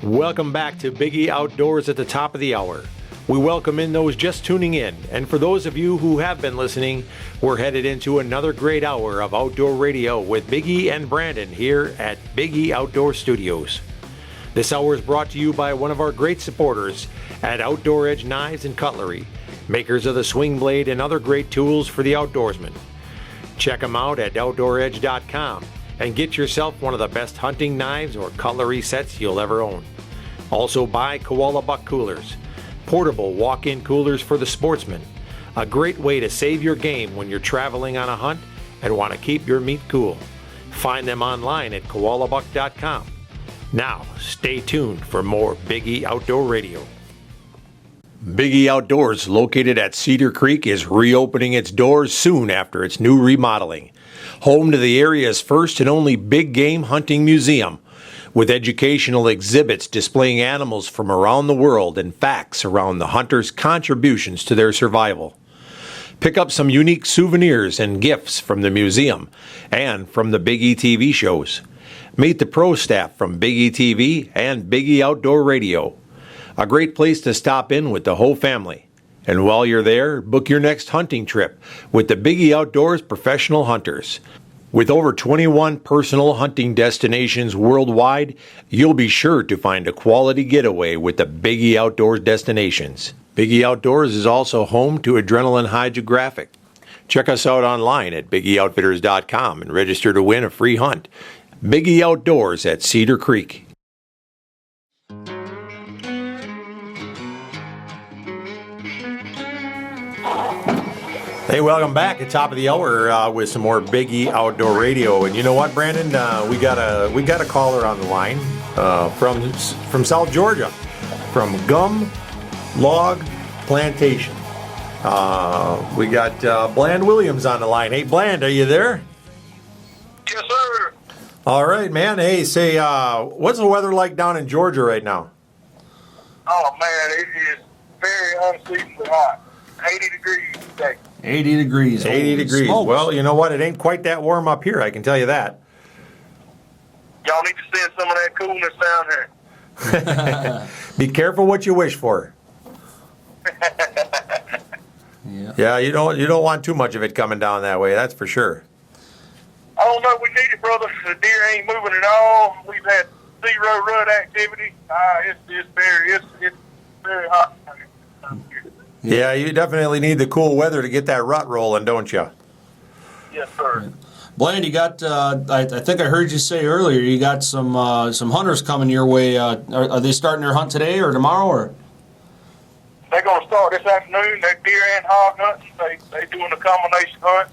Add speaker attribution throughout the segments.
Speaker 1: Welcome back to Biggie Outdoors at the top of the hour. We welcome in those just tuning in, and for those of you who have been listening, we're headed into another great hour of outdoor radio with Biggie and Brandon here at Biggie Outdoor Studios. This hour is brought to you by one of our great supporters at Outdoor Edge Knives and Cutlery, makers of the swing blade and other great tools for the outdoorsman. Check them out at OutdoorEdge.com and get yourself one of the best hunting knives or cutlery sets you'll ever own. Also buy Koala Buck coolers, portable walk-in coolers for the sportsman, a great way to save your game when you're traveling on a hunt and want to keep your meat cool. Find them online at koalabuck.com. Now, stay tuned for more Biggie Outdoor Radio. Biggie Outdoors, located at Cedar Creek, is reopening its doors soon after its new remodeling. Home to the area's first and only big game hunting museum, with educational exhibits displaying animals from around the world and facts around the hunters' contributions to their survival. Pick up some unique souvenirs and gifts from the museum and from the Biggie TV shows. Meet the pro staff from Biggie TV and Biggie Outdoor Radio. A great place to stop in with the whole family. And while you're there, book your next hunting trip with the Biggie Outdoors Professional Hunters. With over 21 personal hunting destinations worldwide, you'll be sure to find a quality getaway with the Biggie Outdoors destinations. Biggie Outdoors is also home to Adrenaline Hydrographic. Check us out online at BiggieOutfitters.com and register to win a free hunt. Biggie Outdoors at Cedar Creek. Hey, welcome back at top of the hour with some more Biggie Outdoor Radio. And you know what, Brandon? We got a caller on the line from South Georgia, from Gum Log Plantation. We got Bland Williams on the line. Hey, Bland, are you there?
Speaker 2: Yes, sir.
Speaker 1: All right, man. Hey, say, what's the weather like down in Georgia right now?
Speaker 2: Oh man, it is very unseasonably hot. 80 degrees today.
Speaker 3: 80 degrees.
Speaker 1: 80 degrees.
Speaker 3: Smokes.
Speaker 1: Well, you know what? It ain't quite that warm up here, I can tell you that.
Speaker 2: Y'all need to send some of that coolness down here.
Speaker 1: Be careful what you wish for. Yeah, you don't want too much of it coming down that way, that's for sure.
Speaker 2: I don't know, we need it, brother. The deer ain't moving at all. We've had zero rut activity. It's very hot down here.
Speaker 1: Yeah, you definitely need the cool weather to get that rut rolling, don't you?
Speaker 2: Yes, sir.
Speaker 3: Bland, you got, I think I heard you say earlier, you got some hunters coming your way. Are they starting their hunt today or tomorrow? Or?
Speaker 2: They're going to start this afternoon. They're deer and hog hunting. They doing a combination hunt.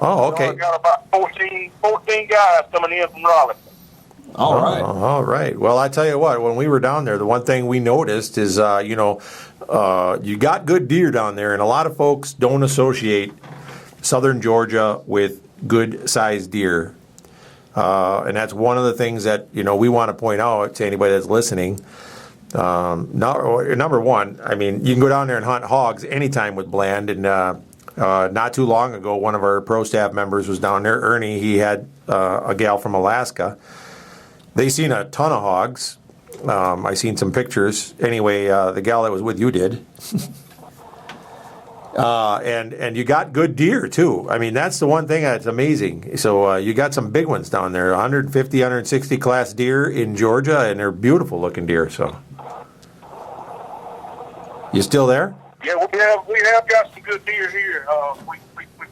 Speaker 1: Oh, okay.
Speaker 2: So I got about 14 guys coming in from Raleigh.
Speaker 3: All right.
Speaker 1: All right. Well, I tell you what, when we were down there, the one thing we noticed is, you got good deer down there, and a lot of folks don't associate southern Georgia with good-sized deer. And that's one of the things that, we want to point out to anybody that's listening. Number one, I mean, you can go down there and hunt hogs anytime with Bland, and not too long ago, one of our pro staff members was down there, Ernie. He had a gal from Alaska. They seen a ton of hogs. I seen some pictures. Anyway, the gal that was with you did. And you got good deer, too. I mean, that's the one thing that's amazing. So you got some big ones down there, 150, 160 class deer in Georgia, and they're beautiful-looking deer. So, you still there?
Speaker 2: Yeah, we have got some good deer here. We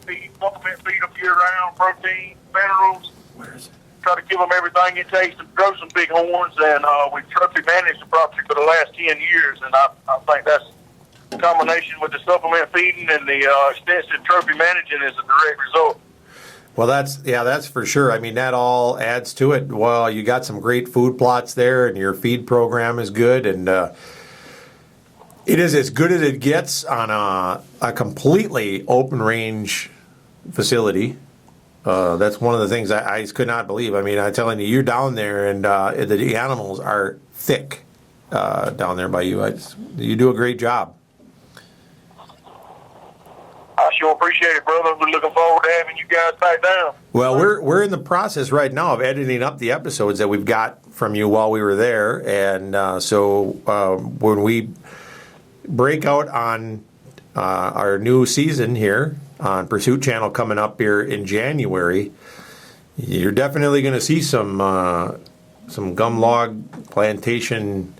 Speaker 2: feed, supplement feed them year-round, protein, minerals.
Speaker 1: Where is it?
Speaker 2: Try to give them everything it takes to grow some big horns, and we've trophy managed the property for the last 10 years, and I think that's a combination with the supplement feeding and the extensive trophy managing is a direct result.
Speaker 1: Well, that's for sure. I mean, that all adds to it. Well, you got some great food plots there, and your feed program is good, and it is as good as it gets on a completely open range facility. That's one of the things I just could not believe. I mean, I'm telling you, you're down there, and the animals are thick down there by you. You do a great job.
Speaker 2: I sure appreciate it, brother. We're looking forward to having you guys back down.
Speaker 1: Well, we're in the process right now of editing up the episodes that we've got from you while we were there, and so when we break out on our new season here on Pursuit Channel coming up here in January, you're definitely going to see some gum log plantation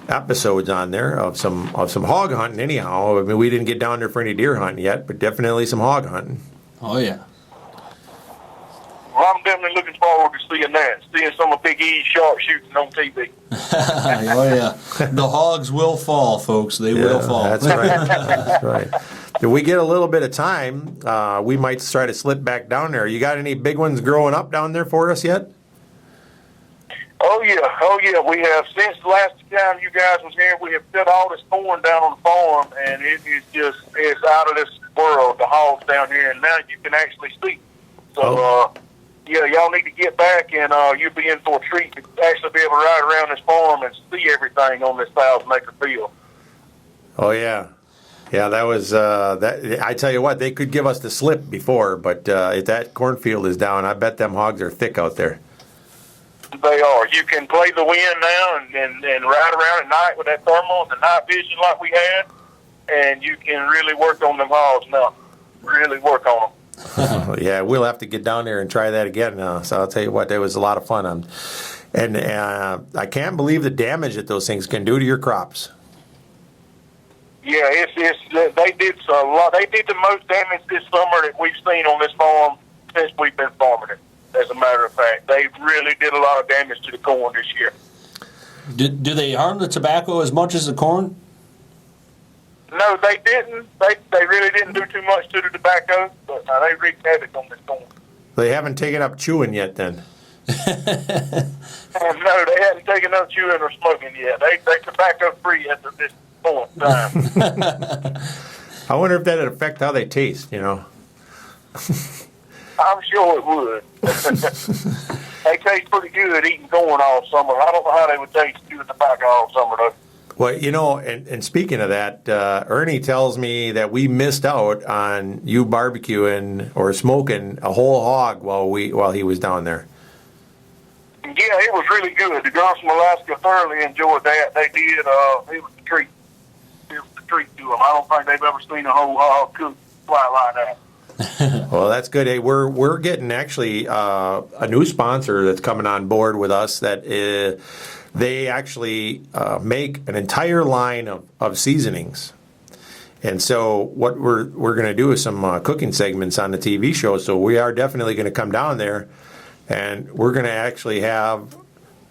Speaker 1: episodes on there of some hog hunting. Anyhow, I mean, we didn't get down there for any deer hunting yet, but definitely some hog hunting.
Speaker 3: Oh yeah.
Speaker 2: Well, I'm definitely looking forward to seeing that, seeing some of Big E's sharpshooting on TV.
Speaker 3: Oh yeah, the hogs will fall, folks. They will fall.
Speaker 1: That's right. That's right. If we get a little bit of time, we might try to slip back down there. You got any big ones growing up down there for us yet?
Speaker 2: Oh yeah. We have, since the last time you guys was here, we have set all this corn down on the farm, and it's out of this world, the hogs down here, and now you can actually see. So, yeah, y'all need to get back, and you'll be in for a treat to actually be able to ride around this farm and see everything on this 1,000-acre field.
Speaker 1: Oh, yeah. Yeah, that was, that. I tell you what, they could give us the slip before, but if that cornfield is down, I bet them hogs are thick out there.
Speaker 2: They are. You can play the wind now and ride around at night with that thermal and the night vision like we had, and you can really work on them hogs now. Really work on them.
Speaker 1: Yeah, we'll have to get down there and try that again. So I'll tell you what, that was a lot of fun. And I can't believe the damage that those things can do to your crops.
Speaker 2: Yeah, they did a lot. They did the most damage this summer that we've seen on this farm since we've been farming it. As a matter of fact, they really did a lot of damage to the corn this year.
Speaker 3: Do they harm the tobacco as much as the corn?
Speaker 2: No, they didn't. They really didn't do too much to the tobacco, but they wreaked havoc on this corn.
Speaker 1: They haven't taken up chewing yet, then.
Speaker 2: No, they hadn't taken up chewing or smoking yet. They tobacco free at this point in time.
Speaker 1: I wonder if that would affect how they taste, you know.
Speaker 2: I'm sure it would. They taste pretty good eating corn all summer. I don't know how they would taste chewing tobacco all summer, though.
Speaker 1: Well, you know, and speaking of that, Ernie tells me that we missed out on you barbecuing or smoking a whole hog while he was down there.
Speaker 2: Yeah, it was really good. The girls from Alaska thoroughly enjoyed that. They did. It was a treat. It was a treat to them. I don't think they've ever seen a whole hog cooked quite like that.
Speaker 1: Well, that's good. Hey, we're getting actually a new sponsor that's coming on board with us that they actually make an entire line of seasonings. And so what we're going to do is some cooking segments on the TV show. So we are definitely going to come down there, and we're going to actually have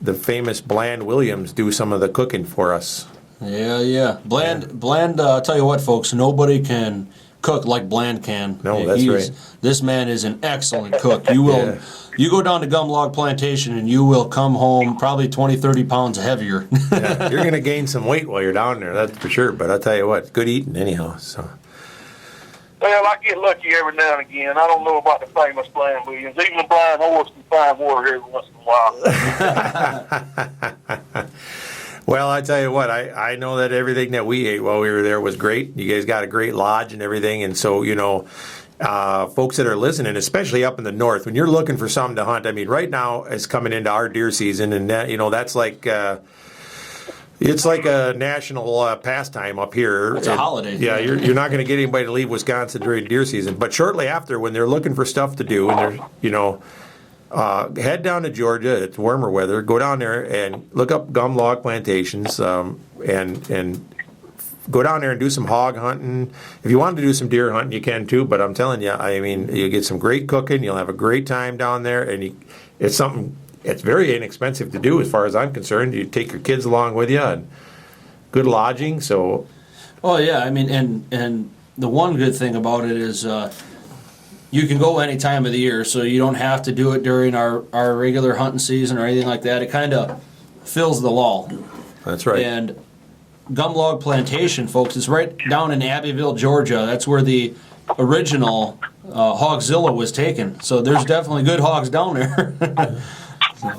Speaker 1: the famous Bland Williams do some of the cooking for us.
Speaker 3: Yeah. Bland. I'll tell you what, folks. Nobody can cook like Bland can.
Speaker 1: No, that's right.
Speaker 3: This man is an excellent cook. You will. Yeah. You go down to Gum Log Plantation and you will come home probably 20, 30 pounds heavier.
Speaker 1: Yeah, you're going to gain some weight while you're down there, that's for sure. But I'll tell you what, it's good eating anyhow. So.
Speaker 2: Well, I get lucky every now and again. I don't know about the famous Bland Williams. Even the blind horse can find water every once in a while.
Speaker 1: Well, I tell you what, I know that everything that we ate while we were there was great. You guys got a great lodge and everything. And so, you know, folks that are listening, especially up in the north, when you're looking for something to hunt, I mean, right now it's coming into our deer season, and that, you know, that's like it's like a national pastime up here.
Speaker 3: It's a holiday.
Speaker 1: Yeah, you're not going to get anybody to leave Wisconsin during deer season. But shortly after, when they're looking for stuff to do, and they're, you know, head down to Georgia. It's warmer weather. Go down there and look up Gum Log Plantations, and go down there and do some hog hunting. If you want to do some deer hunting, you can too. But I'm telling you, I mean, you get some great cooking. You'll have a great time down there, and it's something. It's very inexpensive to do, as far as I'm concerned. You take your kids along with you, and good lodging. So,
Speaker 3: oh yeah, I mean, and the one good thing about it is you can go any time of the year, so you don't have to do it during our regular hunting season or anything like that. It kind of fills the lull.
Speaker 1: That's right.
Speaker 3: And Gum Log Plantation, folks, is right down in Abbeville, Georgia. That's where the original Hogzilla was taken. So there's definitely good hogs down there.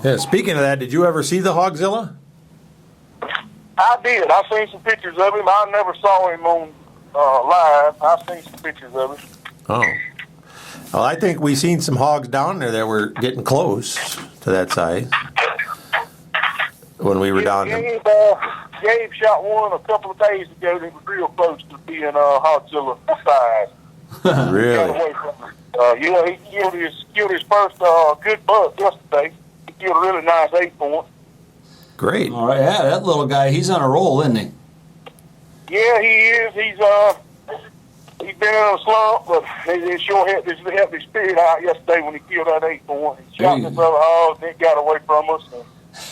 Speaker 1: Yeah, speaking of that, did you ever see the Hogzilla?
Speaker 2: I did. I seen some pictures of him. I never saw him on live. I've seen some pictures of it.
Speaker 1: Oh. Well, I think we seen some hogs down there that were getting close to that size when we were down there.
Speaker 2: Gabe shot one a couple of days ago that was real close to being Hogzilla size.
Speaker 1: Really?
Speaker 2: He killed his first good buck yesterday. He killed a really nice 8-point.
Speaker 1: Great.
Speaker 3: All right, yeah, that little guy, he's on a roll, isn't he?
Speaker 2: Yeah, he is. He's been in a slump, but it sure helped his spirit out yesterday when he killed that 8-point. He shot his other hog, then got away from us.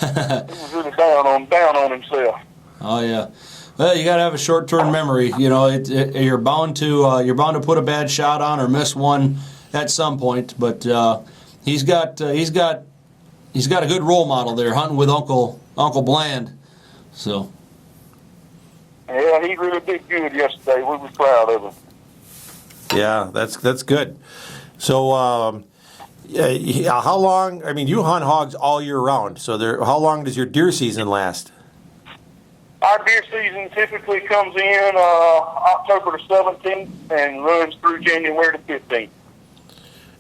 Speaker 2: And he was really down on himself.
Speaker 3: Oh yeah. Well, you got to have a short-term memory. You know, you're bound to put a bad shot on or miss one at some point. But he's got a good role model there, hunting with Uncle Bland. So.
Speaker 2: Yeah, he really did good yesterday. We were proud of him.
Speaker 1: Yeah, that's good. So, how long? I mean, you hunt hogs all year round. So, how long does your deer season last?
Speaker 2: Our deer season typically comes in October the 17th and runs through January the 15th.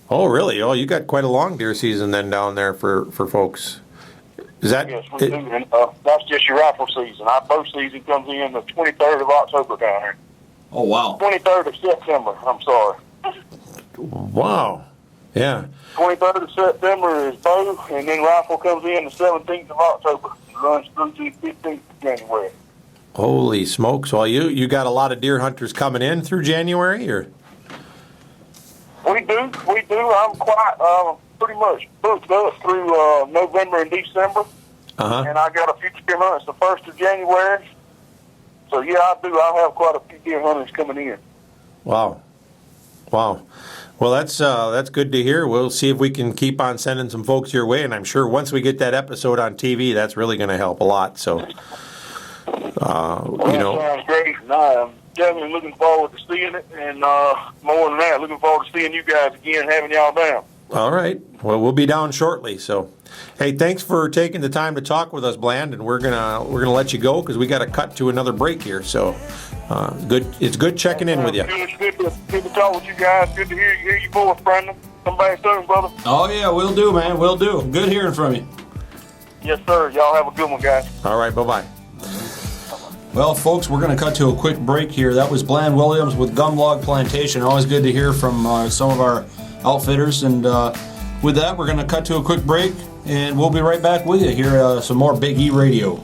Speaker 1: Oh, really? Oh, you got quite a long deer season then down there for folks. Is that?
Speaker 2: Yes, we do. And, that's just your rifle season. Our bow season comes in the 23rd of October down here.
Speaker 3: Oh, wow.
Speaker 2: 23rd of September, I'm sorry.
Speaker 1: Wow. Yeah.
Speaker 2: 23rd of September is bow, and then rifle comes in the 17th of October and runs through to the 15th of January.
Speaker 1: Holy smokes. Well, you got a lot of deer hunters coming in through January, or?
Speaker 2: We do. I'm quite pretty much booked up through November and December.
Speaker 1: Uh-huh.
Speaker 2: And I got a few deer hunts the 1st of January. So, yeah, I do. I have quite a few deer hunters coming in.
Speaker 1: Wow. Well, that's good to hear. We'll see if we can keep on sending some folks your way, and I'm sure once we get that episode on TV, that's really going to help a lot. So,
Speaker 2: Sounds great, and I am definitely looking forward to seeing it, and more than that, looking forward to seeing you guys again, having y'all down.
Speaker 1: All right. Well, we'll be down shortly. So, hey, thanks for taking the time to talk with us, Bland, and we're gonna let you go because we got to cut to another break here. So, good. It's good checking in with you.
Speaker 2: Good to talk with you guys. Good to hear you boys, Brandon. Come back soon, brother.
Speaker 3: Oh yeah, we'll do, man. We'll do. Good hearing from you.
Speaker 2: Yes, sir. Y'all have a good one, guys.
Speaker 1: All right. Bye-bye.
Speaker 3: Well, folks, we're going to cut to a quick break here. That was Bland Williams with Gumlog Plantation. Always good to hear from some of our outfitters. And with that, we're going to cut to a quick break, and we'll be right back with you here. Some more Big E Radio.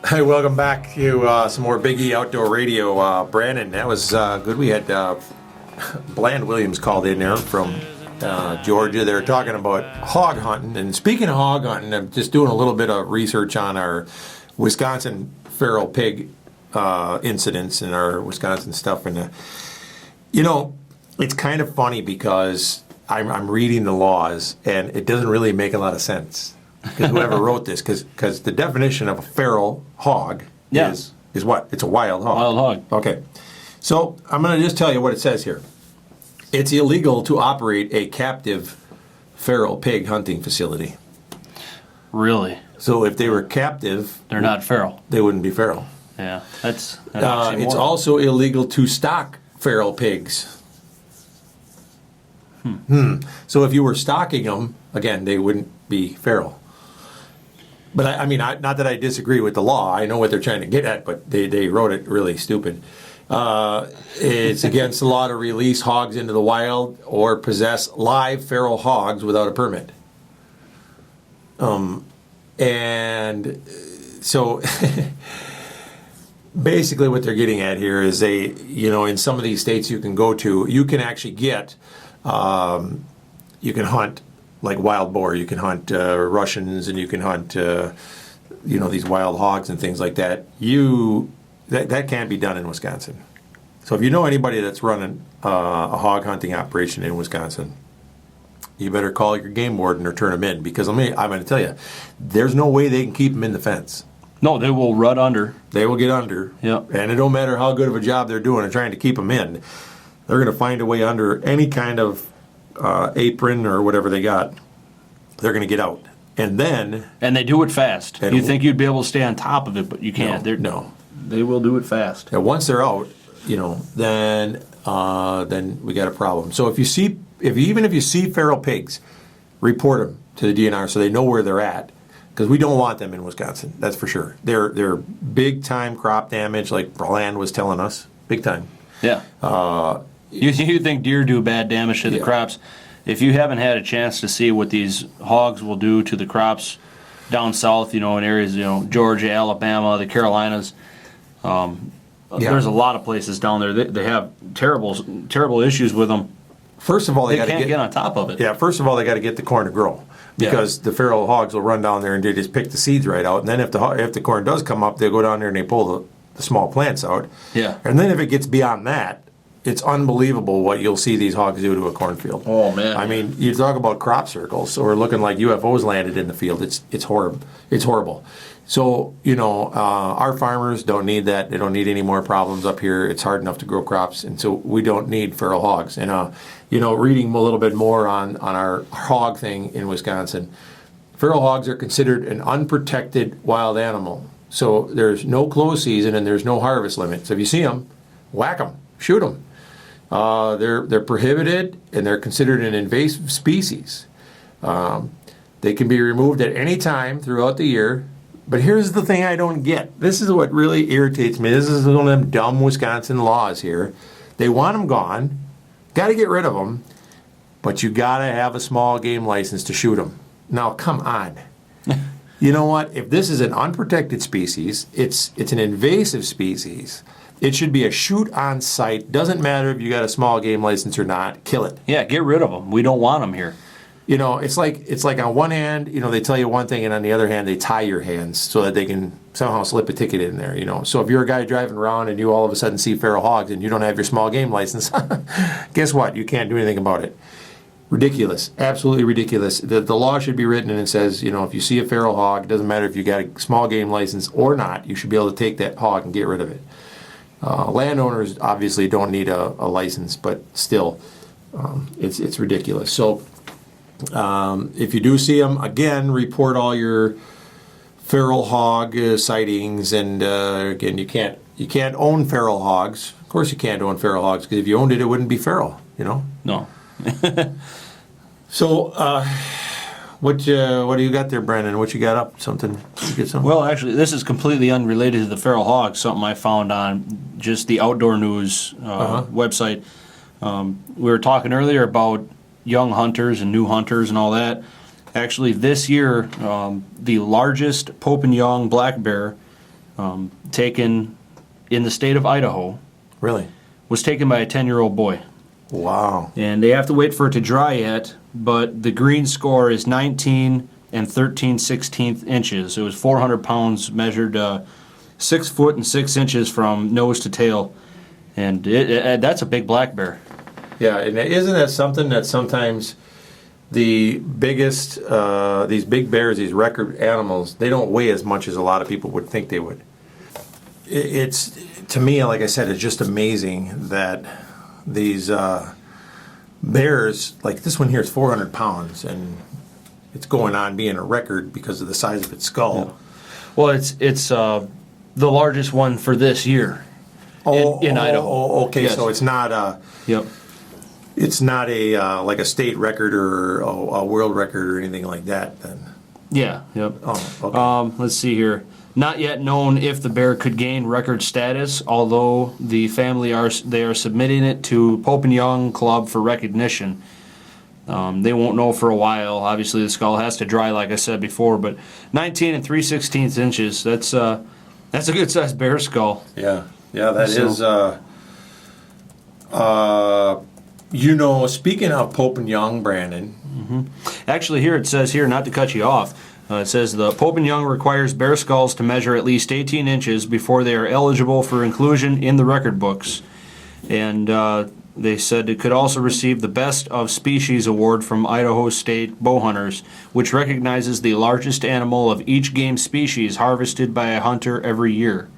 Speaker 1: Hey, welcome back to some more Big E Outdoor Radio. Brandon, that was good. We had Bland Williams called in there from Georgia. They were talking about hog hunting. And speaking of hog hunting, I'm just doing a little bit of research on our Wisconsin feral pig incidents and our Wisconsin stuff. And, it's kind of funny because I'm reading the laws and it doesn't really make a lot of sense. Because whoever wrote this, because the definition of a feral hog is what? It's a wild hog.
Speaker 3: Wild hog.
Speaker 1: Okay. So I'm going to just tell you what it says here. It's illegal to operate a captive feral pig hunting facility.
Speaker 3: Really?
Speaker 1: So if they were captive,
Speaker 3: They're not feral.
Speaker 1: they wouldn't be feral.
Speaker 3: Yeah, that's
Speaker 1: It's also illegal to stock feral pigs. So if you were stocking them, again, they wouldn't be feral. But I mean, not that I disagree with the law. I know what they're trying to get at, but they wrote it really stupid. It's against the law to release hogs into the wild or possess live feral hogs without a permit. And so basically what they're getting at here is in some of these states you can go to, you can actually get, you can hunt like wild boar, you can hunt Russians, and you can hunt, these wild hogs and things like that. That can't be done in Wisconsin. So if you know anybody that's running a hog hunting operation in Wisconsin, you better call your game warden or turn them in, because I'm going to tell you, there's no way they can keep them in the fence.
Speaker 3: No, they will rut under.
Speaker 1: They will get under.
Speaker 3: Yep.
Speaker 1: And it don't matter how good of a job they're doing and trying to keep them in. They're going to find a way under any kind of apron or whatever they got. They're going to get out. And
Speaker 3: they do it fast. You think you'd be able to stay on top of it, but you can't.
Speaker 1: No.
Speaker 3: They will do it fast.
Speaker 1: And once they're out, then we got a problem. So if you see feral pigs, report them to the DNR so they know where they're at. Because we don't want them in Wisconsin, that's for sure. They're big time crop damage, like Brland was telling us, big time.
Speaker 3: Yeah. You think deer do bad damage to the crops? If you haven't had a chance to see what these hogs will do to the crops down south, in areas, Georgia, Alabama, the Carolinas, there's a lot of places down there they have terrible issues with them.
Speaker 1: First of all, they
Speaker 3: can't get on top of it.
Speaker 1: Yeah. First of all, they got to get the corn to grow. Because the feral hogs will run down there and they just pick the seeds right out. And then if the corn does come up, they go down there and they pull the small plants out.
Speaker 3: Yeah.
Speaker 1: And then if it gets beyond that, it's unbelievable what you'll see these hogs do to a cornfield.
Speaker 3: Oh, man.
Speaker 1: I mean, you talk about crop circles or looking like UFOs landed in the field. It's horrible. It's horrible. So, our farmers don't need that. They don't need any more problems up here. It's hard enough to grow crops. And so we don't need feral hogs. And, reading a little bit more on our hog thing in Wisconsin, feral hogs are considered an unprotected wild animal. So there's no close season and there's no harvest limit. So if you see them, whack them, shoot them. They're prohibited and they're considered an invasive species. They can be removed at any time throughout the year. But here's the thing I don't get. This is what really irritates me. This is one of them dumb Wisconsin laws here. They want them gone. Got to get rid of them. But you got to have a small game license to shoot them. Now, come on. You know what? If this is an unprotected species, it's an invasive species. It should be a shoot on sight. Doesn't matter if you got a small game license or not. Kill it.
Speaker 3: Yeah, get rid of them. We don't want them here.
Speaker 1: It's like on one hand, they tell you one thing, and on the other hand, they tie your hands so that they can somehow slip a ticket in there. So if you're a guy driving around and you all of a sudden see feral hogs and you don't have your small game license, guess what? You can't do anything about it. Ridiculous, absolutely ridiculous. The law should be written and it says, if you see a feral hog, it doesn't matter if you got a small game license or not, you should be able to take that hog and get rid of it. Landowners obviously don't need a license, but still, it's ridiculous. So. If you do see them, again, report all your feral hog sightings. And again, you can't own feral hogs. Of course, you can't own feral hogs because if you owned it, it wouldn't be feral.
Speaker 3: No.
Speaker 1: So, what do you got there, Brandon? What you got up? Something? You get something?
Speaker 3: Well, actually, this is completely unrelated to the feral hog. Something I found on just the Outdoor News website. We were talking earlier about young hunters and new hunters and all that. Actually, this year, the largest Pope and Young black bear taken in the state of Idaho
Speaker 1: Really?
Speaker 3: was taken by a 10-year-old boy.
Speaker 1: Wow.
Speaker 3: And they have to wait for it to dry yet, but the green score is 19 and 13/16 inches. It was 400 pounds, measured 6 foot and 6 inches from nose to tail. And that's a big black bear.
Speaker 1: Yeah, and isn't that something that sometimes the biggest, these big bears, these record animals, they don't weigh as much as a lot of people would think they would. It's, to me, like I said, it's just amazing that these bears, like this one here is 400 pounds, and it's going on being a record because of the size of its skull.
Speaker 3: Yeah. Well, it's the largest one for this year in Idaho.
Speaker 1: Oh, okay, yes. So it's not
Speaker 3: Yep.
Speaker 1: It's not a like a state record or a world record or anything like that, then.
Speaker 3: Yeah. Yep.
Speaker 1: Oh, okay.
Speaker 3: Let's see here. Not yet known if the bear could gain record status, although the family are submitting it to Pope and Young Club for recognition. They won't know for a while. Obviously, the skull has to dry, like I said before. But 19 and 3/16 inches. That's a good sized bear skull.
Speaker 1: Yeah. That is. Speaking of Pope and Young, Brandon.
Speaker 3: Mm-hmm. Actually, here it says here, not to cut you off. It says the Pope and Young requires bear skulls to measure at least 18 inches before they are eligible for inclusion in the record books. And They said it could also receive the Best of Species award from Idaho State Bow Hunters, which recognizes the largest animal of each game species harvested by a hunter every year.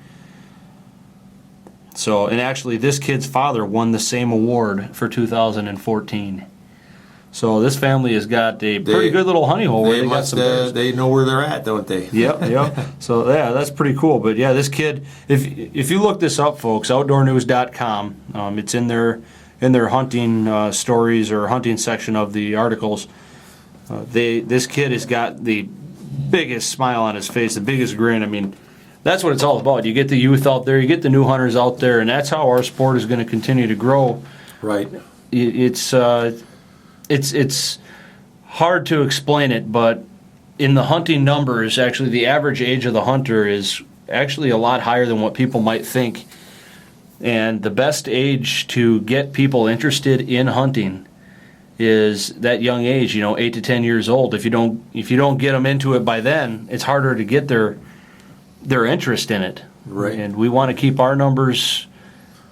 Speaker 3: So, and actually this kid's father won the same award for 2014. So this family has got a pretty good little honey hole where they got some bears.
Speaker 1: They know where they're at, don't they?
Speaker 3: Yep. So yeah, that's pretty cool. But yeah, this kid, if you look this up, folks, outdoornews.com, it's in their hunting stories or hunting section of the articles. This kid has got the biggest smile on his face, the biggest grin. I mean, that's what it's all about. You get the youth out there, you get the new hunters out there, and that's how our sport is going to continue to grow.
Speaker 1: Right.
Speaker 3: It's hard to explain it, but in the hunting numbers, actually the average age of the hunter is actually a lot higher than what people might think. And the best age to get people interested in hunting is that young age, 8 to 10 years old. If you don't get them into it by then, it's harder to get their interest in it.
Speaker 1: Right.
Speaker 3: And we want to keep our numbers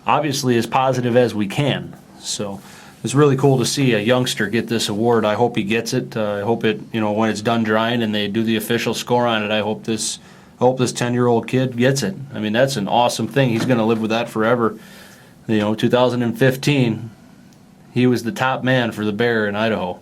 Speaker 3: obviously as positive as we can. So it's really cool to see a youngster get this award. I hope he gets it. I hope it, when it's done drying and they do the official score on it, I hope this 10-year-old kid gets it. I mean, that's an awesome thing. He's going to live with that forever. 2015, he was the top man for the bear in Idaho.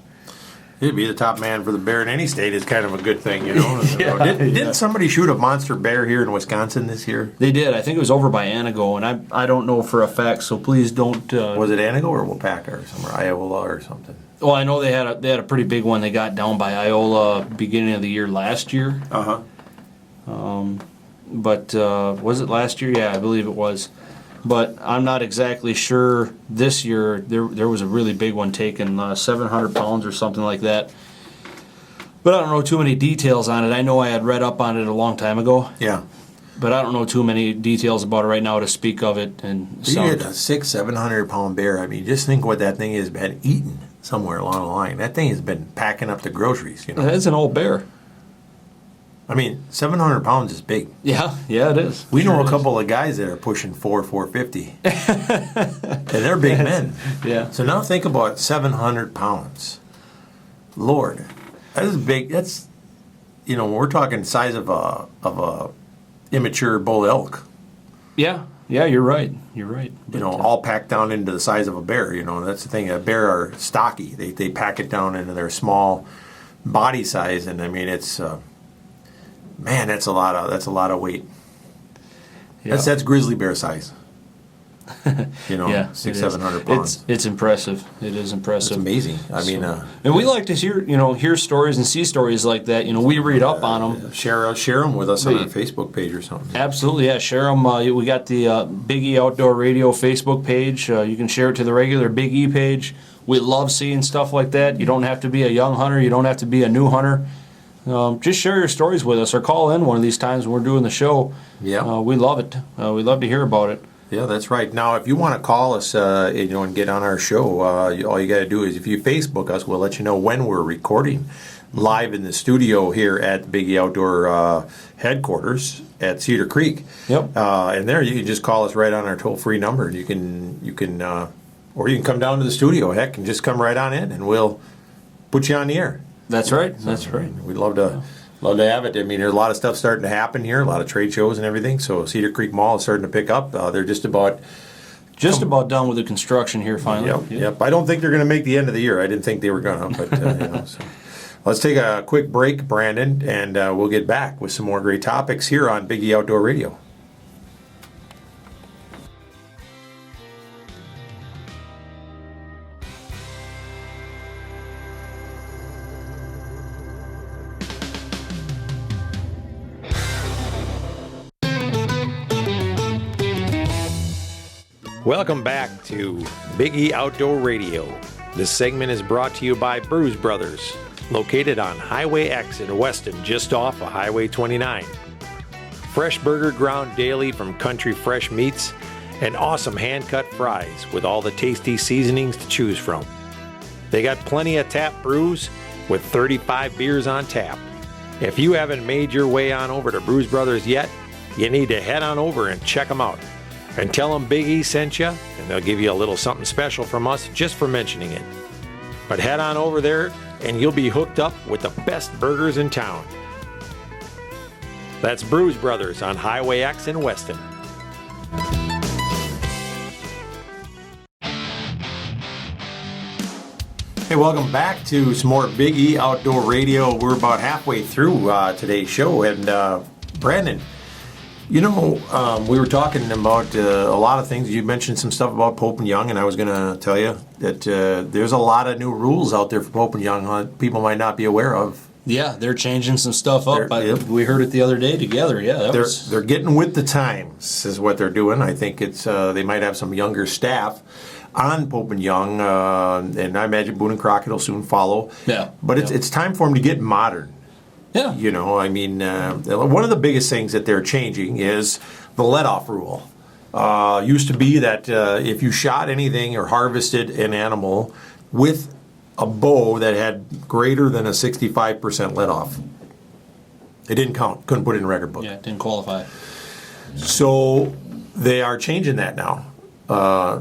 Speaker 1: He'd be the top man for the bear in any state is kind of a good thing, Didn't somebody shoot a monster bear here in Wisconsin this year?
Speaker 3: They did. I think it was over by Anago, and I don't know for a fact, so please don't...
Speaker 1: was it Anago or Wapaka or somewhere, Iowa or something?
Speaker 3: Well, I know they had a pretty big one they got down by Iola beginning of the year last year.
Speaker 1: Uh-huh.
Speaker 3: But was it last year? Yeah, I believe it was. But I'm not exactly sure this year. There was a really big one taken, 700 pounds or something like that. But I don't know too many details on it. I know I had read up on it a long time ago.
Speaker 1: Yeah.
Speaker 3: But I don't know too many details about it right now to speak of it. And
Speaker 1: you get a 600-700 pound bear. I mean, just think what that thing has been eating somewhere along the line. That thing has been packing up the groceries,
Speaker 3: That's an old bear.
Speaker 1: I mean, 700 pounds is big.
Speaker 3: Yeah, it is.
Speaker 1: We know a couple of guys that are pushing 450. And they're big men.
Speaker 3: Yeah.
Speaker 1: So now think about 700 pounds. Lord, that is big. That's, we're talking size of a immature bull elk.
Speaker 3: Yeah, you're right. But,
Speaker 1: all packed down into the size of a bear. That's the thing. A bear are stocky. They pack it down into their small body size, and I mean it's. Man, that's a lot of weight. Yeah. That's grizzly bear size. 600-700 pounds.
Speaker 3: It's impressive. It is impressive.
Speaker 1: It's amazing. I mean,
Speaker 3: and we like to hear stories and see stories like that. We read up on them.
Speaker 1: Share them with us on our Facebook page or something.
Speaker 3: Absolutely, yeah. Share them. We got the Big E Outdoor Radio Facebook page. You can share it to the regular Big E page. We love seeing stuff like that. You don't have to be a young hunter. You don't have to be a new hunter. Just share your stories with us or call in one of these times when we're doing the show.
Speaker 1: Yeah.
Speaker 3: We love it. We love to hear about it.
Speaker 1: Yeah, that's right. Now, if you want to call us and get on our show, all you got to do is if you Facebook us, we'll let you know when we're recording live in the studio here at Big E Outdoor headquarters at Cedar Creek.
Speaker 3: Yep.
Speaker 1: And there you can just call us right on our toll-free number. You can or you can come down to the studio, heck, and just come right on in, and we'll put you on the air.
Speaker 3: That's right. That's right.
Speaker 1: We'd love to have it. I mean, there's a lot of stuff starting to happen here, a lot of trade shows and everything. So Cedar Creek Mall is starting to pick up. They're just about
Speaker 3: done with the construction here finally.
Speaker 1: Yep. I don't think they're going to make the end of the year. I didn't think they were going to, but So. Let's take a quick break, Brandon, and we'll get back with some more great topics here on Big E Outdoor Radio. Welcome back to Big E Outdoor Radio. This segment is brought to you by Bruise Brothers, located on Highway X in Weston, just off of Highway 29. Fresh burger ground daily from country fresh meats and awesome hand-cut fries with all the tasty seasonings to choose from. They got plenty of tap brews with 35 beers on tap. If you haven't made your way on over to Bruise Brothers yet, you need to head on over and check them out. And tell them Big E sent you, and they'll give you a little something special from us just for mentioning it. But head on over there, and you'll be hooked up with the best burgers in town. That's Bruise Brothers on Highway X in Weston. Hey, welcome back to some more Big E Outdoor Radio. We're about halfway through today's show, and Brandon, you know, we were talking about a lot of things. You mentioned some stuff about Pope and Young, and I was going to tell you that there's a lot of new rules out there for Pope and Young people might not be aware of.
Speaker 3: Yeah, they're changing some stuff up. We heard it the other day together. Yeah,
Speaker 1: they're getting with the times is what they're doing. I think it's they might have some younger staff on Pope and Young, and I imagine Boone and Crockett will soon follow.
Speaker 3: Yeah,
Speaker 1: but it's time for them to get modern.
Speaker 3: Yeah,
Speaker 1: you know, I mean, one of the biggest things that they're changing is the let-off rule. Used to be that if you shot anything or harvested an animal with a bow that had greater than a 65% let-off, it didn't count. Couldn't put it in the record book.
Speaker 3: Yeah, it didn't qualify.
Speaker 1: So they are changing that now.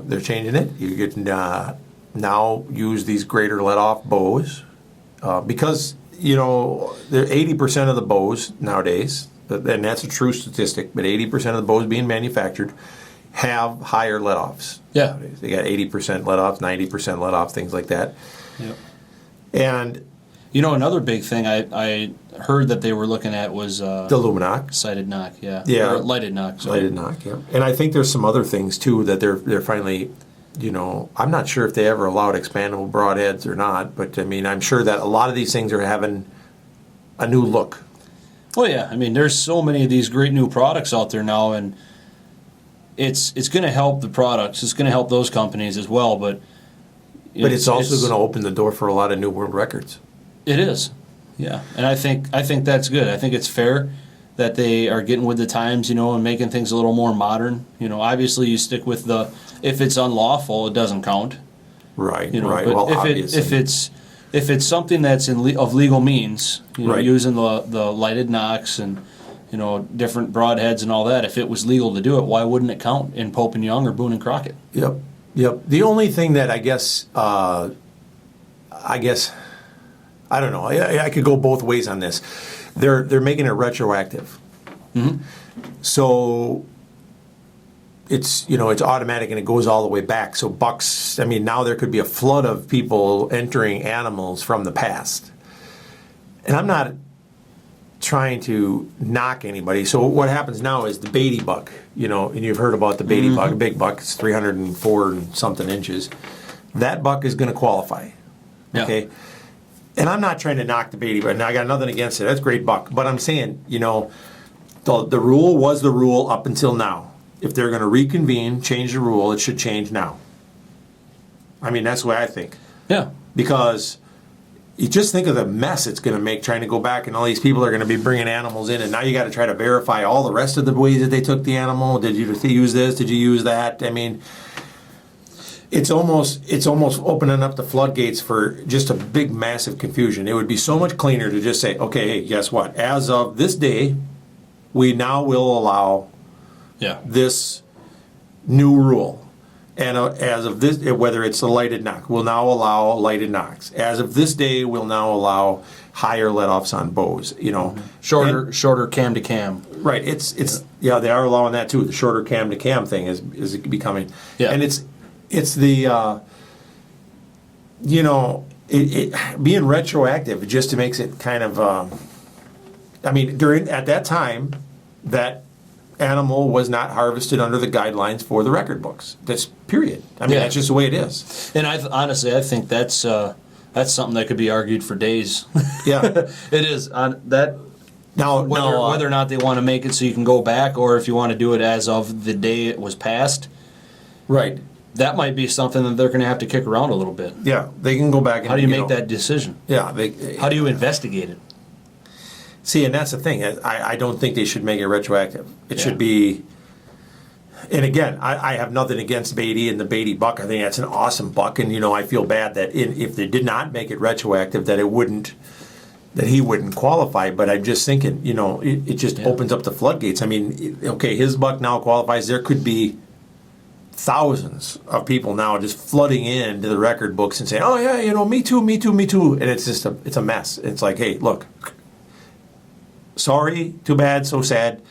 Speaker 1: They're changing it. You can now use these greater let-off bows because, you know, 80% of the bows nowadays, and that's a true statistic, but 80% of the bows being manufactured have higher let-offs.
Speaker 3: Yeah.
Speaker 1: They got 80% let-offs, 90% let-offs, things like that.
Speaker 3: Yep.
Speaker 1: And
Speaker 3: you know, another big thing I heard that they were looking at was
Speaker 1: the Luminoc.
Speaker 3: Sighted knock, yeah.
Speaker 1: Yeah.
Speaker 3: Or lighted knock. Sorry.
Speaker 1: Lighted knock, yeah. And I think there's some other things, too, that they're finally, you know, I'm not sure if they ever allowed expandable broadheads or not, but, I mean, I'm sure that a lot of these things are having a new look.
Speaker 3: Oh, yeah. I mean, there's so many of these great new products out there now, and it's going to help the products. It's going to help those companies as well, but
Speaker 1: it's also going to open the door for a lot of new world records.
Speaker 3: It is, yeah, and I think that's good. I think it's fair that they are getting with the times, you know, and making things a little more modern. You know, obviously you stick with if it's unlawful, it doesn't count.
Speaker 1: Right.
Speaker 3: You know,
Speaker 1: right.
Speaker 3: But
Speaker 1: Well,
Speaker 3: if it's something that's of legal means, you know,
Speaker 1: right.
Speaker 3: using the lighted knocks and, you know, different broadheads and all that. If it was legal to do it, why wouldn't it count in Pope and Young or Boone and Crockett?
Speaker 1: Yep. The only thing that I guess I don't know. I could go both ways on this. They're making it retroactive.
Speaker 3: Mm-hmm.
Speaker 1: So it's, you know, it's automatic and it goes all the way back. So bucks, I mean, now there could be a flood of people entering animals from the past. And I'm not trying to knock anybody. So what happens now is the Beatty buck, you know, and you've heard about the Beatty
Speaker 3: mm-hmm.
Speaker 1: buck, big buck, it's 304 and something inches. That buck is going to qualify.
Speaker 3: Yeah.
Speaker 1: Okay. And I'm not trying to knock the Beatty, but I got nothing against it. That's a great buck. But I'm saying, you know, the rule was the rule up until now. If they're going to reconvene, change the rule, it should change now. I mean, that's the way I think.
Speaker 3: Yeah.
Speaker 1: Because you just think of the mess it's going to make trying to go back, and all these people are going to be bringing animals in, and now you got to try to verify all the rest of the ways that they took the animal. Did you use this? Did you use that? I mean, it's almost opening up the floodgates for just a big, massive confusion. It would be so much cleaner to just say, okay, hey, guess what? As of this day, we now will allow this new rule. And as of this, whether it's the lighted knock, we'll now allow lighted knocks. As of this day, we'll now allow higher let-offs on bows. You know,
Speaker 3: shorter cam to cam.
Speaker 1: Right. They are allowing that too. The shorter cam to cam thing is becoming. Yeah. And it's the you know, it being retroactive just makes it kind of. I mean, at that time, that animal was not harvested under the guidelines for the record books. That's period. I mean, that's just the way it is.
Speaker 3: And honestly, I think that's something that could be argued for days.
Speaker 1: Yeah,
Speaker 3: it is on that.
Speaker 1: Now,
Speaker 3: whether or not they want to make it so you can go back, or if you want to do it as of the day it was passed,
Speaker 1: right?
Speaker 3: That might be something that they're going to have to kick around a little bit.
Speaker 1: Yeah, they can go back. And,
Speaker 3: how do you make that decision?
Speaker 1: Yeah,
Speaker 3: how do you investigate it?
Speaker 1: See, and that's the thing. I don't think they should make it retroactive. It should be. And again, I have nothing against Beatty and the Beatty buck. I think that's an awesome buck, and you know, I feel bad that if they did not make it retroactive, that he wouldn't qualify. But I'm just thinking, you know, it just opens up the floodgates. I mean, okay, his buck now qualifies. There could be thousands of people now just flooding into the record books and saying, "Oh yeah, you know, me too, me too, me too," and it's just it's a mess. It's like, hey, look, sorry, too bad, so sad.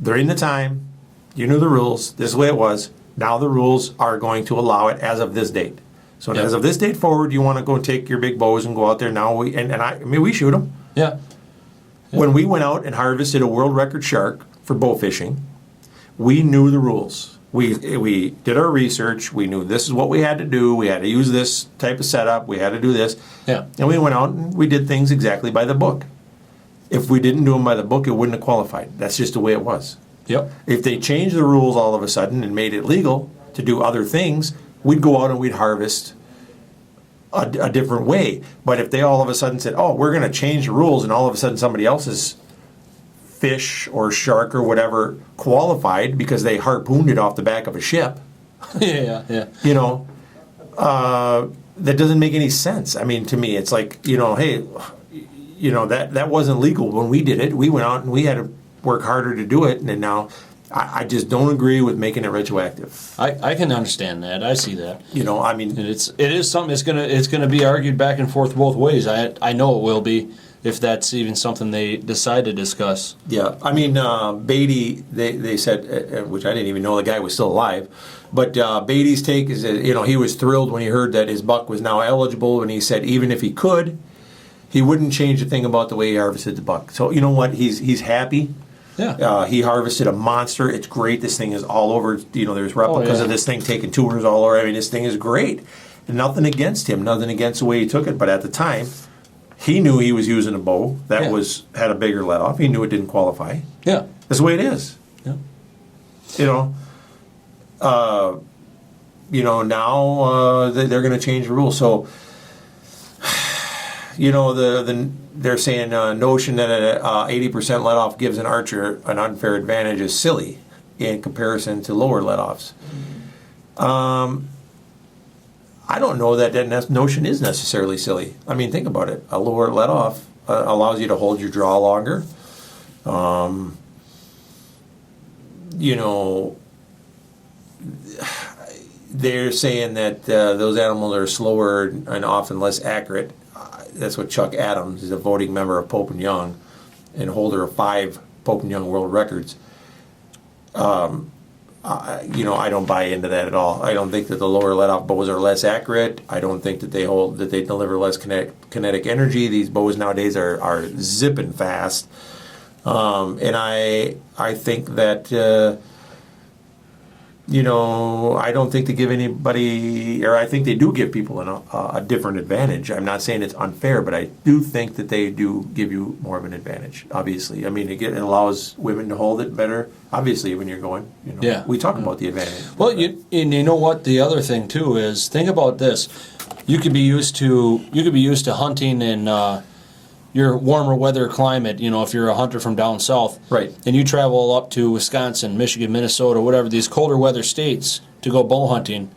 Speaker 1: During the time, you knew the rules. This is the way it was. Now the rules are going to allow it as of this date. So as of this date forward, you want to go take your big bows and go out there now. I mean, we shoot them.
Speaker 3: Yeah.
Speaker 1: When we went out and harvested a world record shark for bow fishing, we knew the rules. We did our research. We knew this is what we had to do. We had to use this type of setup. We had to do this.
Speaker 3: Yeah.
Speaker 1: And we went out and we did things exactly by the book. If we didn't do them by the book, it wouldn't have qualified. That's just the way it was.
Speaker 3: Yep.
Speaker 1: If they changed the rules all of a sudden and made it legal to do other things, we'd go out and we'd harvest a different way. But if they all of a sudden said, "Oh, we're going to change the rules," and all of a sudden somebody else's fish or shark or whatever qualified because they harpooned it off the back of a ship,
Speaker 3: yeah.
Speaker 1: you know, that doesn't make any sense. I mean, to me, it's like, you know, hey, you know, that wasn't legal when we did it. We went out and we had to work harder to do it, and now I just don't agree with making it retroactive.
Speaker 3: I can understand that. I see that.
Speaker 1: You know, I mean,
Speaker 3: it is something it's gonna be argued back and forth both ways. I know it will be if that's even something they decide to discuss.
Speaker 1: Yeah, I mean, Beatty, they said, which I didn't even know the guy was still alive, but Beatty's take is that, you know, he was thrilled when he heard that his buck was now eligible, and he said even if he could, he wouldn't change a thing about the way he harvested the buck. So you know what? He's happy.
Speaker 3: Yeah.
Speaker 1: He harvested a monster. It's great. This thing is all over. You know, there's replicas of this thing taking tours all over. I mean, this thing is great. And nothing against him. Nothing against the way he took it. But at the time, he knew he was using a bow that had a bigger let off. He knew it didn't qualify.
Speaker 3: Yeah.
Speaker 1: That's the way it is.
Speaker 3: Yeah.
Speaker 1: You know, now they're going to change the rules. So, you know, they're saying notion that an 80% let off gives an archer an unfair advantage is silly in comparison to lower let offs. I don't know that notion is necessarily silly. I mean, think about it. A lower let off allows you to hold your draw longer. You know, they're saying that those animals are slower and often less accurate. That's what Chuck Adams is, a voting member of Pope and Young and holder of 5 Pope and Young world records. You know, I don't buy into that at all. I don't think that the lower let-off bows are less accurate. I don't think that they deliver less kinetic energy. These bows nowadays are zipping fast, and I think that. You know, I don't think they give anybody, or I think they do give people a different advantage. I'm not saying it's unfair, but I do think that they do give you more of an advantage, obviously. I mean, it allows women to hold it better, obviously, when you're going. You know,
Speaker 3: yeah.
Speaker 1: We talk about the advantage.
Speaker 3: Well, and you know what? The other thing, too, is think about this. You could be used to hunting in your warmer weather climate, you know, if you're a hunter from down south.
Speaker 1: Right.
Speaker 3: And you travel up to Wisconsin, Michigan, Minnesota, whatever, these colder weather states to go bow hunting.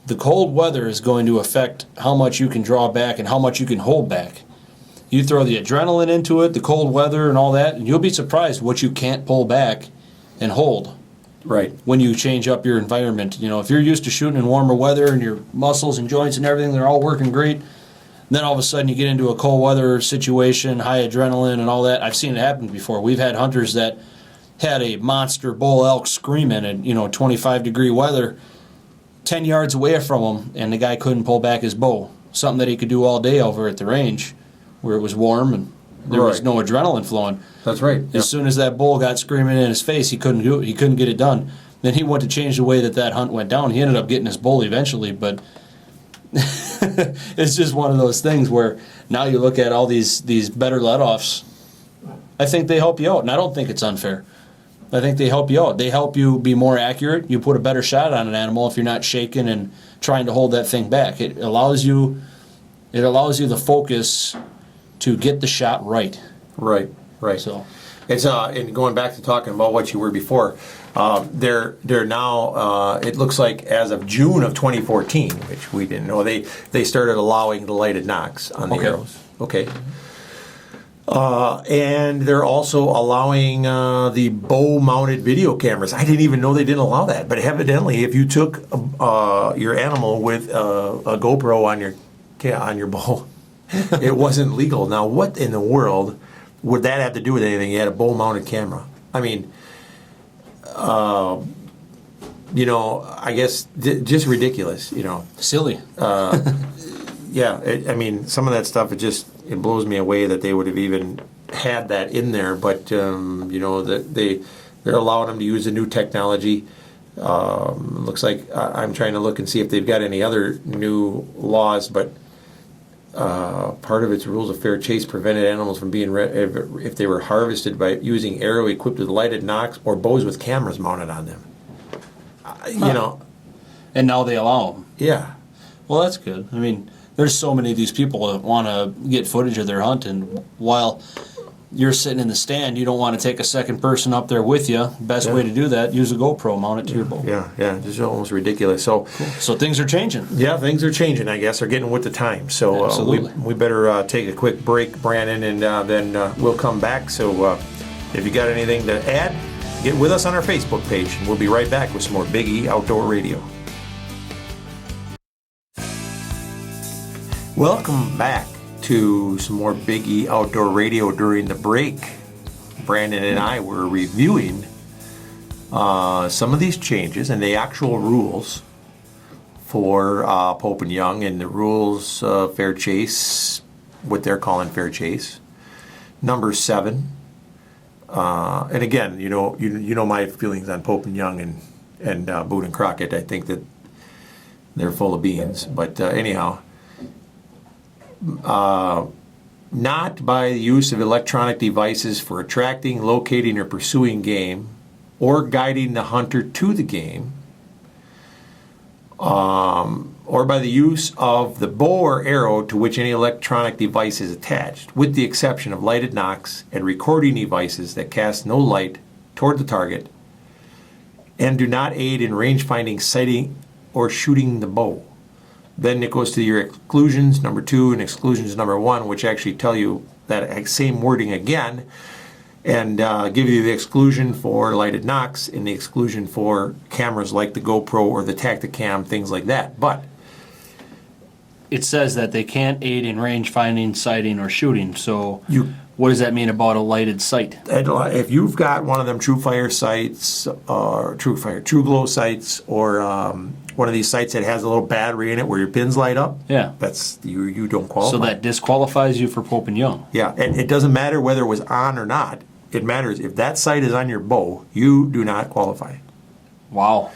Speaker 3: The cold weather is going to affect how much you can draw back and how much you can hold back. You throw the adrenaline into it, the cold weather and all that, and you'll be surprised what you can't pull back and hold.
Speaker 1: Right.
Speaker 3: When you change up your environment. You know, if you're used to shooting in warmer weather and your muscles and joints and everything, they're all working great. Then all of a sudden you get into a cold weather situation, high adrenaline and all that. I've seen it happen before. We've had hunters that had a monster bull elk screaming in, 25-degree weather 10 yards away from him, and the guy couldn't pull back his bow. Something that he could do all day over at the range where it was warm and there was no adrenaline flowing.
Speaker 1: That's right.
Speaker 3: As soon as that bull got screaming in his face, he couldn't do it. He couldn't get it done. Then he went to change the way that hunt went down. He ended up getting his bull eventually, but it's just one of those things where now you look at all these better let-offs. I think they help you out, and I don't think it's unfair. I think they help you out. They help you be more accurate. You put a better shot on an animal if you're not shaking and trying to hold that thing back. It allows you the focus to get the shot right.
Speaker 1: Right.
Speaker 3: So
Speaker 1: it's and going back to talking about what you were before. They're now. It looks like as of June of 2014, which we didn't know, they started allowing the lighted nocks on the arrows. Okay. And they're also allowing the bow-mounted video cameras. I didn't even know they didn't allow that. But evidently, if you took your animal with a GoPro on your bow, it wasn't legal. Now, what in the world would that have to do with anything? You had a bow-mounted camera. I mean, I guess just ridiculous.
Speaker 3: Silly.
Speaker 1: Yeah, I mean, some of that stuff, it blows me away that they would have even had that in there. But, that they're allowing them to use the new technology. Looks like I'm trying to look and see if they've got any other new laws, but part of its rules of fair chase prevented animals from being, if they were harvested by using arrow equipped with lighted nocks or bows with cameras mounted on them.
Speaker 3: And now they allow them.
Speaker 1: Yeah.
Speaker 3: Well, that's good. I mean, there's so many of these people that want to get footage of their hunt, and while you're sitting in the stand, you don't want to take a second person up there with you. Best way to do that, use a GoPro, mount it to your bow.
Speaker 1: Yeah, just almost ridiculous. So,
Speaker 3: So things are changing.
Speaker 1: Yeah, things are changing, I guess. They're getting with the time. So we better take a quick break, Brandon, and then we'll come back. So if you got anything to add, get with us on our Facebook page, and we'll be right back with some more Big E Outdoor Radio. Welcome back to some more Big E Outdoor Radio. During the break, Brandon and I were reviewing some of these changes and the actual rules for Pope and Young, and the rules of fair chase, what they're calling fair chase. Number 7. And again, you know my feelings on Pope and Young and Boone and Crockett. I think that they're full of beans. But anyhow, not by the use of electronic devices for attracting, locating, or pursuing game, or guiding the hunter to the game, or by the use of the bow or arrow to which any electronic device is attached, with the exception of lighted nocks and recording devices that cast no light toward the target and do not aid in range finding, sighting, or shooting the bow. Then it goes to your exclusions, number 2, and exclusions number 1, which actually tell you that same wording again, and give you the exclusion for lighted nocks and the exclusion for cameras like the GoPro or the Tacticam, things like that. But
Speaker 3: it says that they can't aid in range finding, sighting, or shooting. So what does that mean about a lighted sight?
Speaker 1: If you've got one of them TrueFire sights, or True Glow sights, or one of these sights that has a little battery in it where your pins light up, that's you don't qualify.
Speaker 3: So that disqualifies you for Pope and Young.
Speaker 1: Yeah, and it doesn't matter whether it was on or not. It matters if that sight is on your bow, you do not qualify.
Speaker 3: Wow.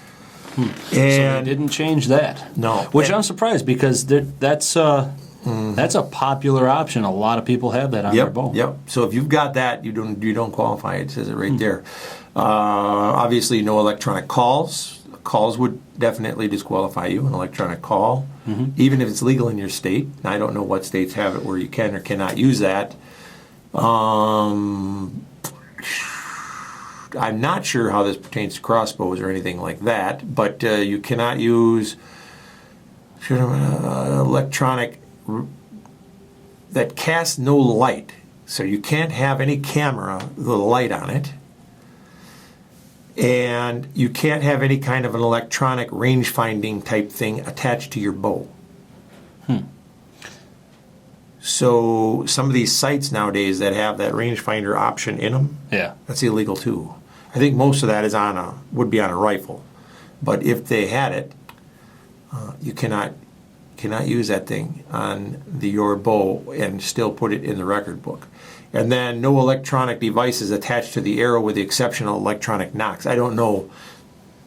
Speaker 3: So they didn't change that.
Speaker 1: No.
Speaker 3: Which I'm surprised, because that's a popular option. A lot of people have that on their bow.
Speaker 1: Yep. So if you've got that, you don't qualify. It says it right there. Obviously, no electronic calls. Calls would definitely disqualify you. An electronic call, even if it's legal in your state. I don't know what states have it where you can or cannot use that. I'm not sure how this pertains to crossbows or anything like that, but you cannot use electronic that casts no light. So you can't have any camera with a light on it. And you can't have any kind of an electronic range finding type thing attached to your bow. So some of these sights nowadays that have that rangefinder option in them, that's illegal too. I think most of that is would be on a rifle, but if they had it, you cannot use that thing on your bow and still put it in the record book. And then no electronic devices attached to the arrow with the exception of electronic nocks. I don't know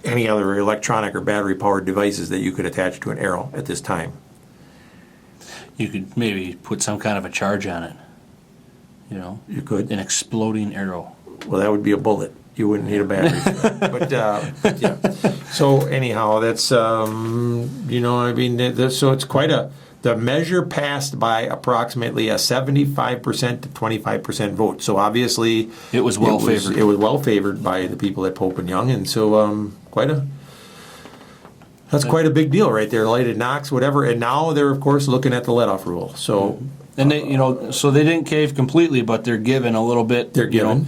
Speaker 1: any other electronic or battery powered devices that you could attach to an arrow at this time.
Speaker 3: You could maybe put some kind of a charge on it.
Speaker 1: You could.
Speaker 3: An exploding arrow.
Speaker 1: Well, that would be a bullet. You wouldn't need a battery for that. But, yeah. So, anyhow, that's, so it's quite the measure passed by approximately a 75% to 25% vote. So, obviously,
Speaker 3: it was well favored.
Speaker 1: It was well favored by the people at Pope and Young. And so, that's quite a big deal right there. Lighted nocks, whatever. And now they're, of course, looking at the let-off rule. So
Speaker 3: And they, so they didn't cave completely, but they're given a little bit.
Speaker 1: They're given.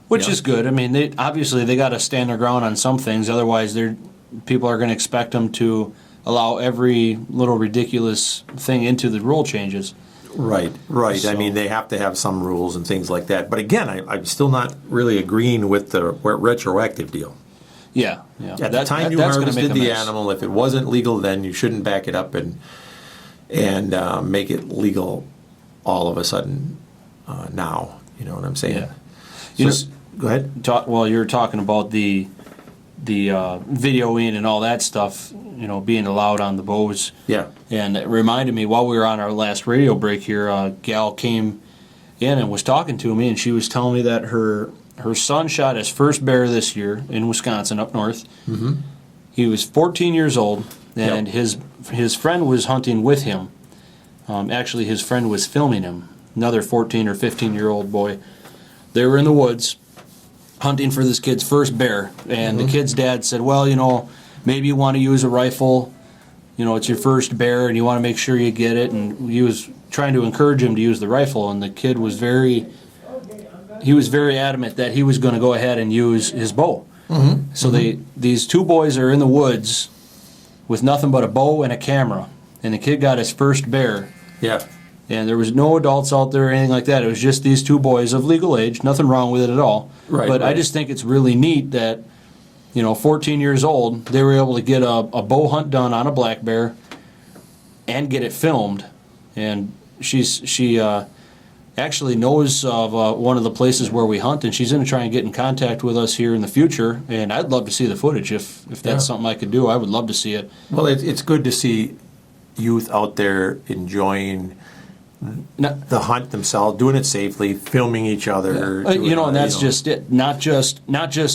Speaker 3: Which is good. I mean, they got to stand their ground on some things. Otherwise, people are going to expect them to allow every little ridiculous thing into the rule changes.
Speaker 1: Right.
Speaker 3: So,
Speaker 1: I mean, they have to have some rules and things like that. But again, I'm still not really agreeing with the retroactive deal.
Speaker 3: Yeah.
Speaker 1: At the time you harvested the animal, if it wasn't legal then, you shouldn't back it up and make it legal all of a sudden now. You know what I'm saying?
Speaker 3: Yeah.
Speaker 1: Go ahead.
Speaker 3: Well, you were talking about the videoing and all that stuff, being allowed on the bows.
Speaker 1: Yeah.
Speaker 3: And it reminded me, while we were on our last radio break here, a gal came in and was talking to me, and she was telling me that her son shot his first bear this year in Wisconsin, up north.
Speaker 1: Mm-hmm.
Speaker 3: He was 14 years old, and his friend was hunting with him. Actually, his friend was filming him, another 14 or 15-year-old boy. They were in the woods hunting for this kid's first bear, and the kid's dad said, well, maybe you want to use a rifle. It's your first bear, and you want to make sure you get it. And he was trying to encourage him to use the rifle, and the kid was very adamant that he was going to go ahead and use his bow. Mm-hmm. So these two boys are in the woods with nothing but a bow and a camera, and the kid got his first bear.
Speaker 1: Yeah.
Speaker 3: And there was no adults out there or anything like that. It was just these two boys of legal age. Nothing wrong with it at all.
Speaker 1: Right.
Speaker 3: But I just think it's really neat that, 14 years old, they were able to get a bow hunt done on a black bear and get it filmed. And she actually knows of one of the places where we hunt, and she's going to try and get in contact with us here in the future. And I'd love to see the footage. If that's something I could do, I would love to see it.
Speaker 1: Well, it's good to see youth out there enjoying the hunt themselves, doing it safely, filming each other.
Speaker 3: And that's just it. Not just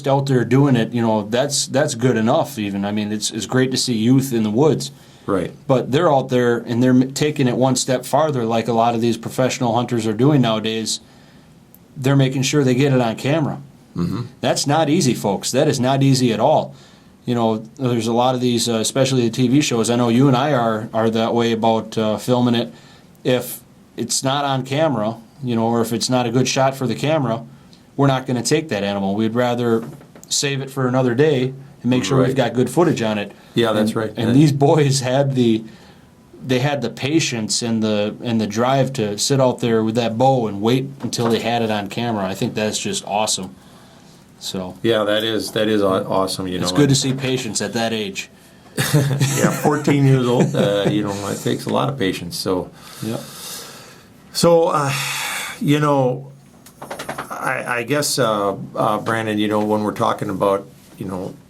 Speaker 3: out there doing it. That's good enough. Even it's great to see youth in the woods.
Speaker 1: Right.
Speaker 3: But they're out there and they're taking it one step farther, like a lot of these professional hunters are doing nowadays. They're making sure they get it on camera. Mm-hmm. That's not easy, folks. That is not easy at all. There's a lot of these, especially the TV shows. I know you and I are that way about filming it. If it's not on camera, or if it's not a good shot for the camera, we're not going to take that animal. We'd rather save it for another day and make sure we've got good footage on it.
Speaker 1: Yeah, that's right.
Speaker 3: And these boys had the patience and the drive to sit out there with that bow and wait until they had it on camera. I think that's just awesome. So
Speaker 1: yeah, that is awesome.
Speaker 3: It's good to see patience at that age.
Speaker 1: Yeah, 14 years old. It takes a lot of patience. So
Speaker 3: yeah.
Speaker 1: So, I guess, Brandon, when we're talking about,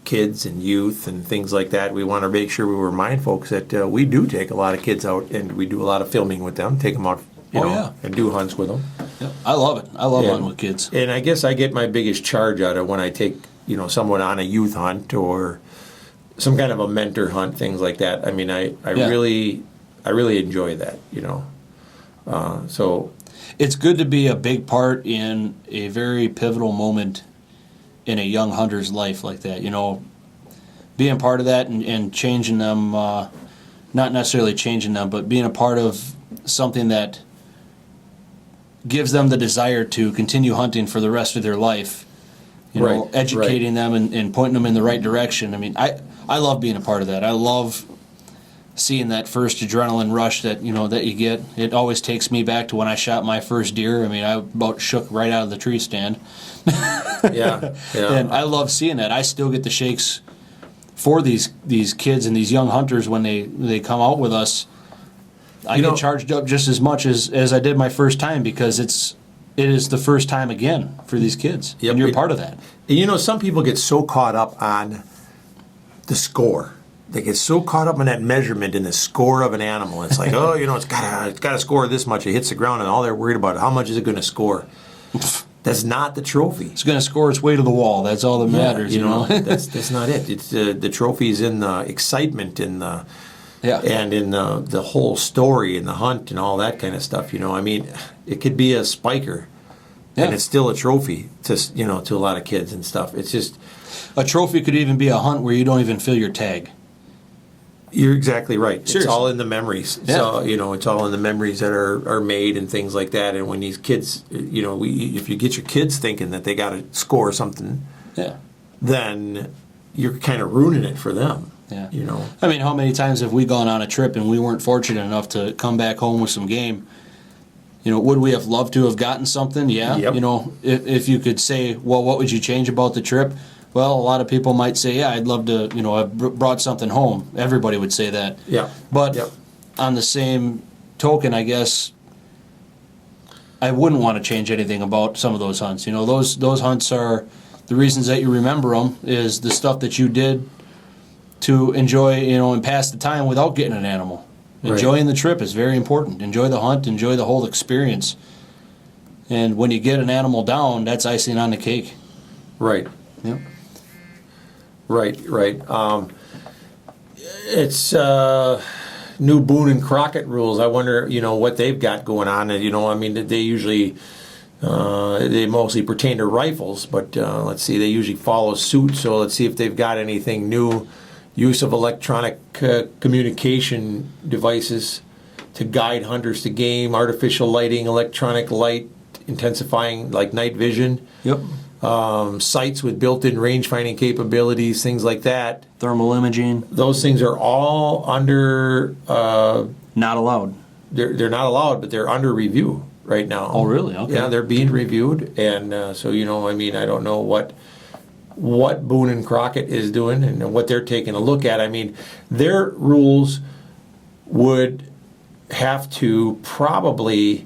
Speaker 1: kids and youth and things like that, we want to make sure we remind folks that we do take a lot of kids out and we do a lot of filming with them, take them out, and do hunts with them.
Speaker 3: Yeah, I love it. I love hunting with kids.
Speaker 1: And I guess I get my biggest charge out of when I take, someone on a youth hunt or some kind of a mentor hunt, things like that. I mean, I really enjoy that, So
Speaker 3: it's good to be a big part in a very pivotal moment in a young hunter's life like that. Being part of that and changing them, not necessarily changing them, but being a part of something that gives them the desire to continue hunting for the rest of their life. Educating them and pointing them in the right direction. I love being a part of that. I love seeing that first adrenaline rush that you get. It always takes me back to when I shot my first deer. I about shook right out of the tree stand.
Speaker 1: Yeah.
Speaker 3: And I love seeing that. I still get the shakes for these kids and these young hunters when they come out with us. I get charged up just as much as I did my first time, because it is the first time again for these kids.
Speaker 1: Yep.
Speaker 3: And you're part of that.
Speaker 1: Some people get so caught up on the score. They get so caught up in that measurement in the score of an animal. It's like, it's got to score this much. It hits the ground, and all they're worried about is how much is it going to score. That's not the trophy.
Speaker 3: It's going to score its way to the wall. That's all that matters.
Speaker 1: That's not it. It's the trophy's in the excitement and in the whole story and the hunt and all that kind of stuff. It could be a spiker, and it's still a trophy to a lot of kids and stuff. It's just
Speaker 3: a trophy could even be a hunt where you don't even fill your tag.
Speaker 1: You're exactly right.
Speaker 3: Seriously.
Speaker 1: It's all in the memories.
Speaker 3: Yeah.
Speaker 1: So, it's all in the memories that are made and things like that. And when these kids, if you get your kids thinking that they got to score something,
Speaker 3: Yeah.
Speaker 1: then you're kind of ruining it for them.
Speaker 3: Yeah.
Speaker 1: I
Speaker 3: mean, how many times have we gone on a trip and we weren't fortunate enough to come back home with some game? Would we have loved to have gotten something? Yeah.
Speaker 1: Yep.
Speaker 3: If you could say, well, what would you change about the trip? Well, a lot of people might say, yeah, I'd love to, have brought something home. Everybody would say that.
Speaker 1: Yeah.
Speaker 3: But
Speaker 1: Yep.
Speaker 3: on the same token, I guess I wouldn't want to change anything about some of those hunts. Those hunts are the reasons that you remember them is the stuff that you did to enjoy, and pass the time without getting an animal.
Speaker 1: Right.
Speaker 3: Enjoying the trip is very important. Enjoy the hunt. Enjoy the whole experience. And when you get an animal down, that's icing on the cake.
Speaker 1: Right.
Speaker 3: Yep.
Speaker 1: Right. It's new Boone and Crockett rules. I wonder, what they've got going on. And, they usually, they mostly pertain to rifles, but let's see, they usually follow suit. So let's see if they've got anything new. Use of electronic communication devices to guide hunters to game, artificial lighting, electronic light, intensifying like night vision.
Speaker 3: Yep.
Speaker 1: Sights with built-in range-finding capabilities, things like that.
Speaker 3: Thermal imaging.
Speaker 1: Those things are all under...
Speaker 3: Not allowed.
Speaker 1: They're not allowed, but they're under review right now.
Speaker 3: Oh, really? Okay.
Speaker 1: Yeah, they're being reviewed, and so, I don't know what Boone and Crockett is doing and what they're taking a look at. Their rules would have to probably...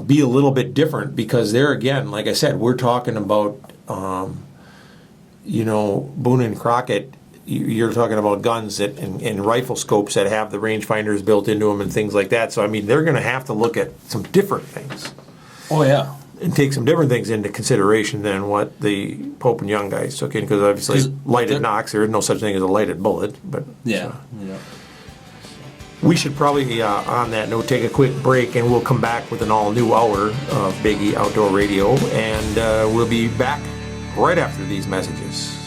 Speaker 1: be a little bit different because there again, like I said, we're talking about, Boone and Crockett. You're talking about guns that and rifle scopes that have the rangefinders built into them and things like that. So they're going to have to look at some different things.
Speaker 3: Oh yeah.
Speaker 1: And take some different things into consideration than what the Pope and Young guys took in, because obviously lighted knocks. There is no such thing as a lighted bullet, but
Speaker 3: yeah.
Speaker 1: We should probably, on that note, take a quick break, and we'll come back with an all-new hour of Biggie Outdoor Radio, and we'll be back right after these messages.